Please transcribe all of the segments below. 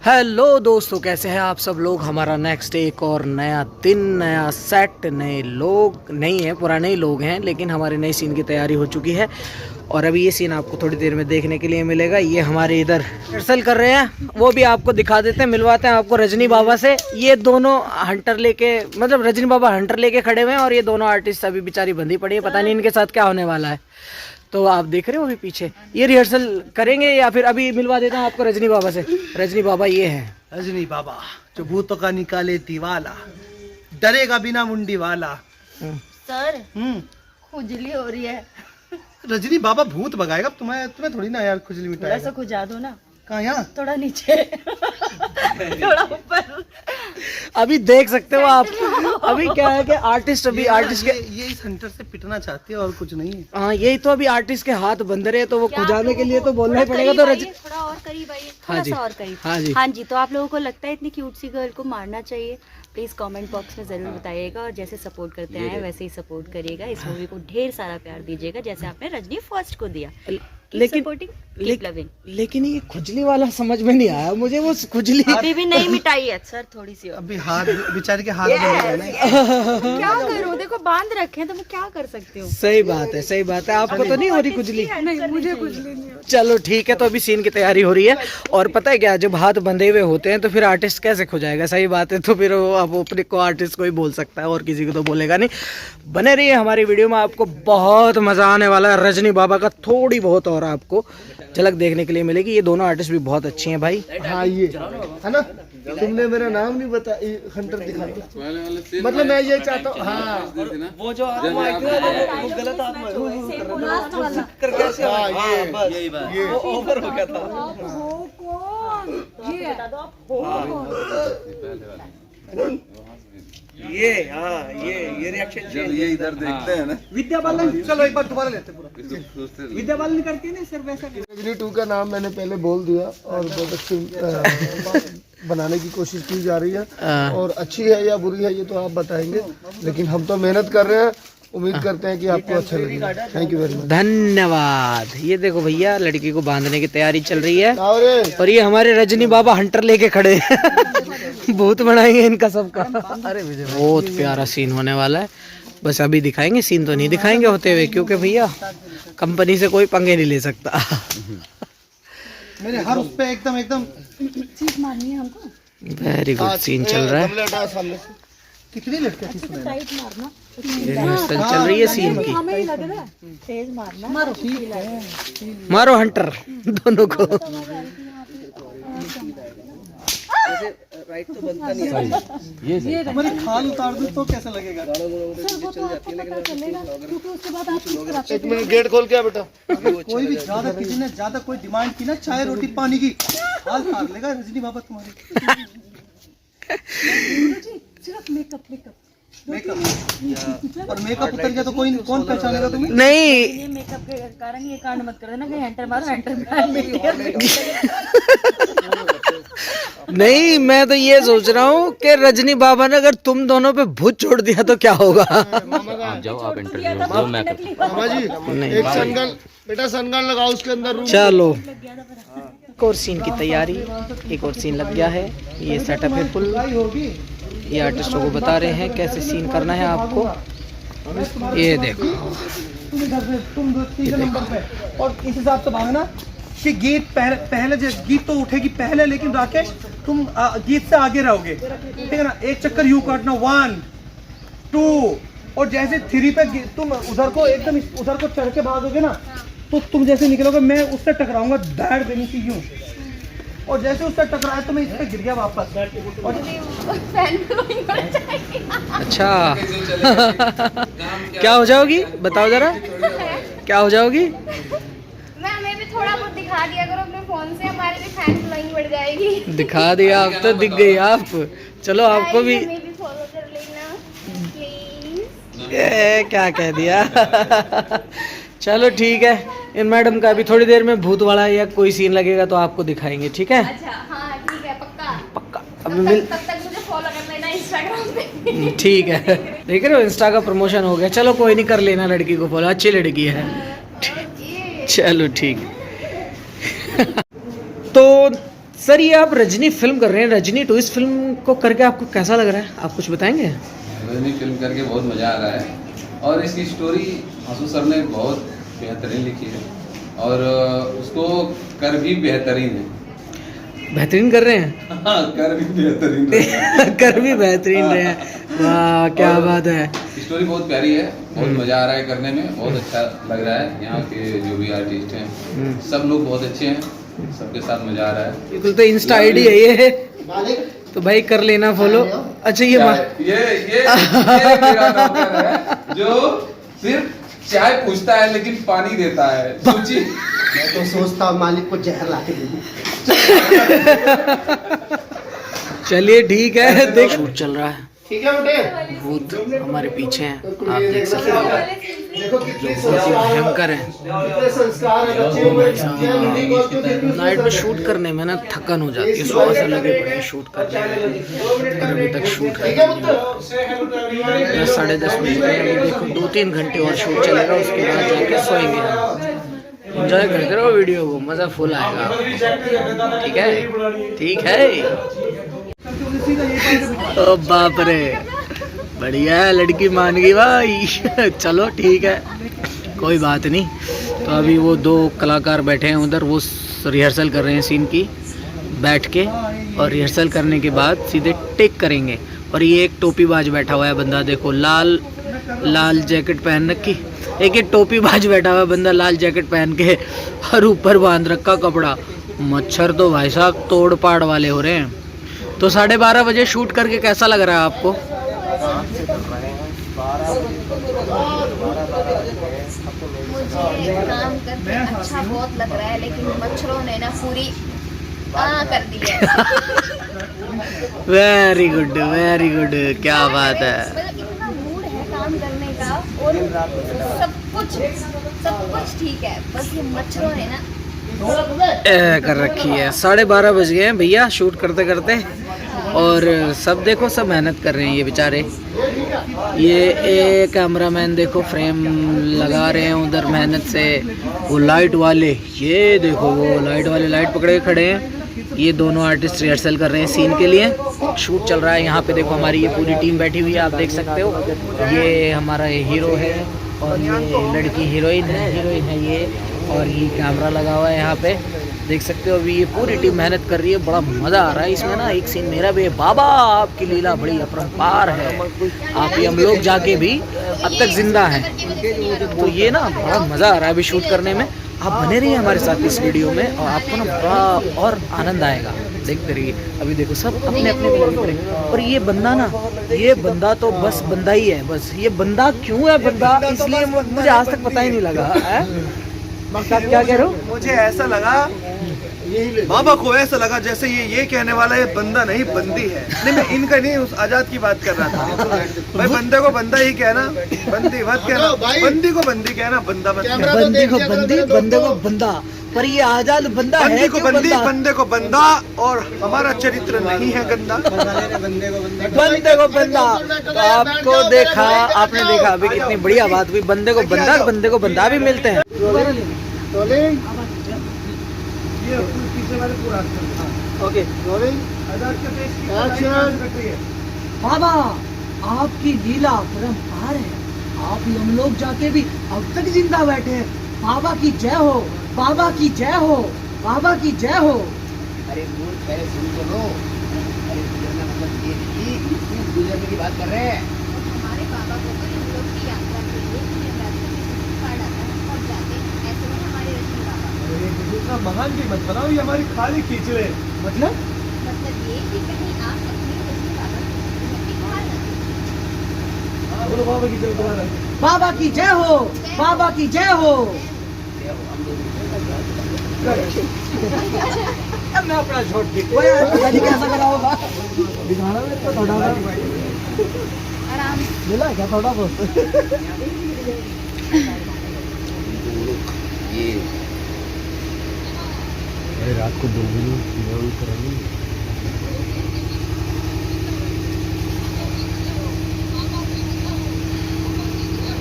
Hello दोस्तों, कैसे हैं आप सब लोग। हमारा नेक्स्ट एक और नया दिन, नया सेट, नए लोग नहीं है, पुराने ही लोग हैं, लेकिन हमारे नए सीन की तैयारी हो चुकी है। और अभी ये सीन आपको थोड़ी देर में देखने के लिए मिलेगा। ये हमारे इधर रिहर्सल कर रहे हैं, वो भी आपको दिखा देते हैं, मिलवाते हैं आपको रजनी बाबा से। ये दोनों हंटर लेके, मतलब रजनी बाबा हंटर लेके खड़े हुए हैं और ये दोनों आर्टिस्ट अभी बेचारी बंधी पड़ी है, पता नहीं इनके साथ क्या होने वाला है। तो आप देख रहे हो अभी पीछे, ये रिहर्सल करेंगे या फिर अभी मिलवा देता हूँ आपको रजनी बाबा से। रजनी बाबा ये है रजनी बाबा जो भूतों का निकाले दीवाला, डरेगा बिना मुंडी वाला। सर खुजली हो रही है। रजनी बाबा भूत भगाएगा, तुम्हें थोड़ी ना यार खुजली थोड़ा सा मिटाएगा। खुजा दो ना। कहाँ यहाँ? थोड़ा नीचे थोड़ा ऊपर। अभी देख सकते हो आप। अभी क्या है कि आर्टिस्ट अभी आर्टिस्ट के ये इस हंटर से पिटना चाहते हैं और कुछ नहीं है। हाँ, यही तो अभी आर्टिस्ट के हाथ बंद रहे, तो वो खुजाने के लिए तो बोलना ही पड़ेगा। तो थोड़ा और करीब आइए, हाँ थोड़ा जी, सा और करीब। हाँ जी। हाँ जी, तो आप लोगों को लगता है इतनी क्यूट सी गर्ल को मारना चाहिए? प्लीज कमेंट बॉक्स में जरूर बताइएगा, और जैसे सपोर्ट करते हैं वैसे ही सपोर्ट करिएगा। इस मूवी को ढेर सारा प्यार दीजिएगा, जैसे आपने रजनी फर्स्ट को दिया। लेकिन ये खुजली वाला समझ में नहीं आया मुझे। वो खुजली अभी भी नहीं मिटाई है सर, थोड़ी सी और। अभी हाथ बेचारे के हाथ क्या करूं, देखो बांध रखे हैं तो मैं क्या कर सकती हूँ। सही बात है, सही बात है। आपको तो नहीं हो रही खुजली? नहीं, मुझे खुजली नहीं हो। चलो ठीक है, तो अभी सीन की तैयारी हो रही है। और पता है क्या, जब हाथ बंधे हुए होते हैं तो फिर आर्टिस्ट कैसे खुजाएगा? सही बात है। तो फिर वो अब अपने को आर्टिस्ट को ही बोल सकता है और किसी को तो बोलेगा नहीं। बने रहिए हमारी वीडियो में, आपको बहुत मजा आने वाला है। रजनी बाबा का थोड़ी बहुत और आपको झलक देखने के लिए मिलेगी। ये दोनों आर्टिस्ट भी बहुत अच्छी हैं भाई। हाँ ये है ना, तुमने मेरा नाम नहीं बता, हंटर दिखा मतलब मैं ये चाहता हूँ। हाँ वो जो आत्मा है वो गलत आत्मा है, ये ओवर हो गया था। ये रिएक्शन जब ये इधर देखते हैं ना। विद्या बालन, चलो एक बार दोबारा लेते हैं पूरा। विद्या बालन करती है ना सिर्फ वैसा। रजनी 2 का नाम मैंने पहले बोल दिया और बहुत अच्छी बनाने की कोशिश की जा रही है। और अच्छी है या बुरी है ये तो आप बताएंगे, लेकिन हम तो मेहनत कर रहे हैं। उम्मीद करते हैं कि आपको अच्छा लगेगा। थैंक यू वेरी मच, धन्यवाद। ये देखो भैया, लड़की को बांधने की तैयारी चल रही है और ये हमारे रजनी बाबा हंटर लेके खड़े हैं। भूत बनाएंगे इनका सबका। अरे बहुत प्यारा सीन होने वाला है। बस अभी दिखाएंगे, सीन तो नहीं दिखाएंगे होते हुए, क्योंकि भैया कंपनी से कोई पंगे नहीं ले सकता। मेरे हर उस पे एकदम चीज मारनी है हमको। वेरी गुड सीन चल रहा है। कितनी लड़कियां थी इसमें? टाइट मारना, रिहर्सल चल रही है सीन की। हमें ही लग रहा है। तेज मारना, मारो मारो हंटर दोनों को। राइट तो बनता नहीं है। हमारी खाल उतार दो तो कैसा लगेगा? एक मिनट, गेट खोल के बेटा। कोई भी ज्यादा, किसी ने ज्यादा कोई डिमांड की ना, चाय रोटी पानी की, खाल उतार लेगा रजनी बाबा तुम्हारी। सिर्फ मेकअप और मेकअप उतर गया तो कौन पहचानेगा तुम्हें? नहीं, ये मेकअप के कारण ये कांड मत कर देना, कहीं एंटर मारो, एंटर नहीं, मैं तो ये सोच रहा हूँ कि रजनी बाबा ने अगर तुम दोनों पे भूत छोड़ दिया तो क्या होगा? जाओ आप इंटरव्यू में दो। मैं मामा जी एक सनगन, बेटा सनगन लगाओ उसके अंदर। चलो, एक और सीन की तैयारी, एक और सीन लग गया है। ये सेटअप है फुल। ये आर्टिस्टों को बता रहे हैं कैसे सीन करना है आपको। ये देखो, तुम तीसरे नंबर पे, और इस हिसाब से भागना कि गीत पहले गीत तो उठेगी पहले, लेकिन राकेश तुम गीत से आगे रहोगे, ठीक है ना? एक चक्कर यूं काटना, 1 2, और जैसे 3 पे तुम उधर को एकदम उधर को चढ़ के भागोगे ना, तो तुम जैसे निकलोगे मैं उससे टकराऊंगा, दाड़ देनी सी यूं, और जैसे उससे टकराए तो मैं इस पे गिर गया वापस। और अच्छा क्या हो जाओगी बताओ जरा, क्या हो जाओगी? हमें भी थोड़ा बहुत दिखा दिया करो अपने फोन से, हमारे भी फैन फॉलोइंग बढ़ जाएगी। दिखा दिया, आप तो दिख गई आप। चलो आपको भी फॉलो कर लेना प्लीज। क्या कह दिया। चलो ठीक है, इन मैडम का अभी थोड़ी देर में भूत वाला या कोई सीन लगेगा तो आपको दिखाएंगे, ठीक है? अच्छा हाँ ठीक है, पक्का। अब तब तक मुझे फॉलो कर लेना इंस्टाग्राम पे। ठीक है, देख रहे हो इंस्टा का प्रमोशन हो गया। चलो कोई नहीं, कर लेना लड़की को फॉलो, अच्छी लड़की है। चलो ठीक है। तो सर ये आप रजनी फिल्म कर रहे हैं, रजनी 2, इस फिल्म को करके आपको कैसा लग रहा है, आप कुछ बताएंगे? रजनी फिल्म करके बहुत मज़ा आ रहा है और इसकी स्टोरी आंसू सर ने बहुत बेहतरीन लिखी है और उसको कर भी बेहतरीन है। बेहतरीन कर रहे हैं। हाँ, कर भी बेहतरीन रहे हैं। कर भी बेहतरीन रहे हैं। वाह क्या बात है। स्टोरी बहुत प्यारी है, बहुत मज़ा आ रहा है करने में, बहुत अच्छा लग रहा है। यहाँ के जो भी आर्टिस्ट हैं सब लोग बहुत अच्छे हैं, सबके साथ मज़ा आ रहा है। बिल्कुल, तो इंस्टा आईडी है ये, तो भाई कर लेना फॉलो। अच्छा ये मेरा नौकर है जो सिर्फ चाय पूछता है लेकिन पानी देता है। सूची मैं तो सोचता हूँ मालिक को जहर ला के दे दूं। चलिए ठीक है, देख शूट चल रहा है, ठीक है बेटे। भूत हमारे पीछे हैं, आप देख सकते हो, देखो कितने बहुत ही भयंकर है। कितने संस्कार है बच्चे में। नाइट में शूट करने में ना थकन हो जाती है, सुबह से लगे पड़े हैं शूट करने में और अभी तक शूट कर 10:30 बज गए। अभी देखो 2-3 घंटे और शूट चलेगा, उसके बाद जाके सोएंगे। एंजॉय करते रहो वीडियो को, मज़ा फुल आएगा। ठीक है, ठीक है। ओ बाप रे, बढ़िया है, लड़की मान गई भाई। चलो ठीक है, कोई बात नहीं। तो अभी वो 2 कलाकार बैठे हैं उधर, वो रिहर्सल कर रहे हैं सीन की बैठ के, और रिहर्सल करने के बाद सीधे टेक करेंगे। और ये एक टोपी बाज बैठा हुआ है बंदा, देखो लाल लाल जैकेट पहन रखी, एक टोपी बाज बैठा हुआ है बंदा लाल जैकेट पहन के, और ऊपर बांध रखा कपड़ा। मच्छर तो भाई साहब तोड़ पाड़ वाले हो रहे हैं। तो 12:30 बजे शूट करके कैसा लग रहा है आपको? मुझे काम करके अच्छा बहुत लग रहा है, लेकिन मच्छरों ने ना पूरी कर दी है। वेरी गुड, वेरी गुड, क्या बात है। मतलब इतना मूड है काम करने का और सब कुछ ठीक है, बस ये मच्छरों ने ना कर रखी है। 12:30 बज गए हैं भैया शूट करते करते, और सब देखो सब मेहनत कर रहे हैं ये बेचारे। ये कैमरामैन देखो फ्रेम लगा रहे हैं उधर मेहनत से। वो लाइट वाले, ये देखो वो लाइट वाले लाइट पकड़े खड़े हैं। ये दोनों आर्टिस्ट रिहर्सल कर रहे हैं सीन के लिए, शूट चल रहा है। यहाँ पे देखो हमारी ये पूरी टीम बैठी हुई है, आप देख सकते हो। ये हमारा हीरो है और ये लड़की हीरोइन है ये, और ये कैमरा लगा हुआ है यहाँ पे, देख सकते हो। अभी ये पूरी टीम मेहनत कर रही है, बड़ा मज़ा आ रहा है इसमें ना। एक सीन मेरा भी है, बाबा आपकी लीला बड़ी अपरंपार है, आप ये हम लोग जाके भी अब तक जिंदा हैं। तो ये ना बड़ा मज़ा आ रहा है अभी शूट करने में। आप बने रहिए हमारे साथ इस वीडियो में, और आपको ना बड़ा और आनंद आएगा, देखते रहिए। अभी देखो सब अपने अपने में लगे पड़े, और ये बंदा ना, ये बंदा तो बस बंदा ही है। बस ये बंदा क्यों है बंदा, इसलिए मुझे आज तक पता ही नहीं लगा है। क्या कह रहे हो? मुझे ऐसा लगा, बाबा को ऐसा लगा जैसे ये कहने वाला है बंदा नहीं बंदी है। नहीं, मैं इनका नहीं, उस आजाद की बात कर रहा था। भाई बंदे को बंदा ही कहना, बंदी मत कहना, बंदी को बंदी कहना, बंदा मत कहना। बंदी को बंदी, बंदे को बंदा, पर ये आजाद बंदा है। बंदी को बंदी, बंदे को बंदा, और हमारा चरित्र नहीं है गंदा। बंदे को बंदा। तो आपको देखा, आपने देखा अभी कितनी बढ़िया बात हुई। बंदे को बंदा, बंदे को बंदा भी मिलते हैं। ओके, बाबा आपकी लीला परंपार है, आप हम लोग जाके भी अब तक जिंदा बैठे हैं। बाबा की जय हो, बाबा की जय हो, बाबा की जय हो। अरे पहले सुन तो लो। अरे मतलब ये गुजरने की बात कर रहे हैं। हमारे बाबा को भी हम लोग की यात्रा के लिए कार्ड आता है, तब जाते हैं। ऐसे में हमारे रश्मि बाबा दूसरा महान भी मत बनाओ, ये हमारी खाली खींच रहे। मतलब ये कि कहीं आप अपनी रश्मि बाबा की बाहर न दें। बोलो बाबा की जय, दोबारा। बाबा की जय हो, बाबा की जय हो। मैं अपना छोड़ कैसा करा होगा दिखाना में तो थोड़ा आराम मिला क्या थोड़ा बहुत। ये रात को 2 बजे करेंगे।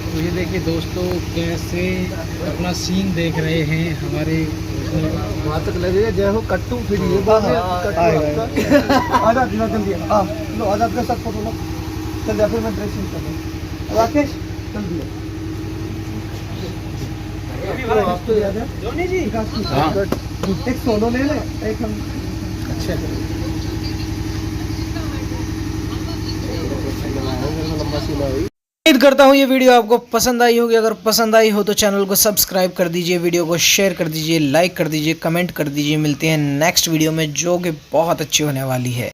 तो ये देखिए दोस्तों कैसे अपना सीन देख रहे हैं हमारे वहाँ तक लगेगा जय हो कट्टू फिर ये आजाद लो जल्दी हाँ लो आजाद के साथ फोटो लो चल जा फिर मैं ड्रेस चेंज कर दूँ राकेश जल्दी आपको याद है जोनी जी एक सोलो ले ले एक हम अच्छा उम्मीद करता हूँ ये वीडियो आपको पसंद आई होगी। अगर पसंद आई हो तो चैनल को सब्सक्राइब कर दीजिए, वीडियो को शेयर कर दीजिए, लाइक कर दीजिए, कमेंट कर दीजिए। मिलते हैं नेक्स्ट वीडियो में जो कि बहुत अच्छी होने वाली है।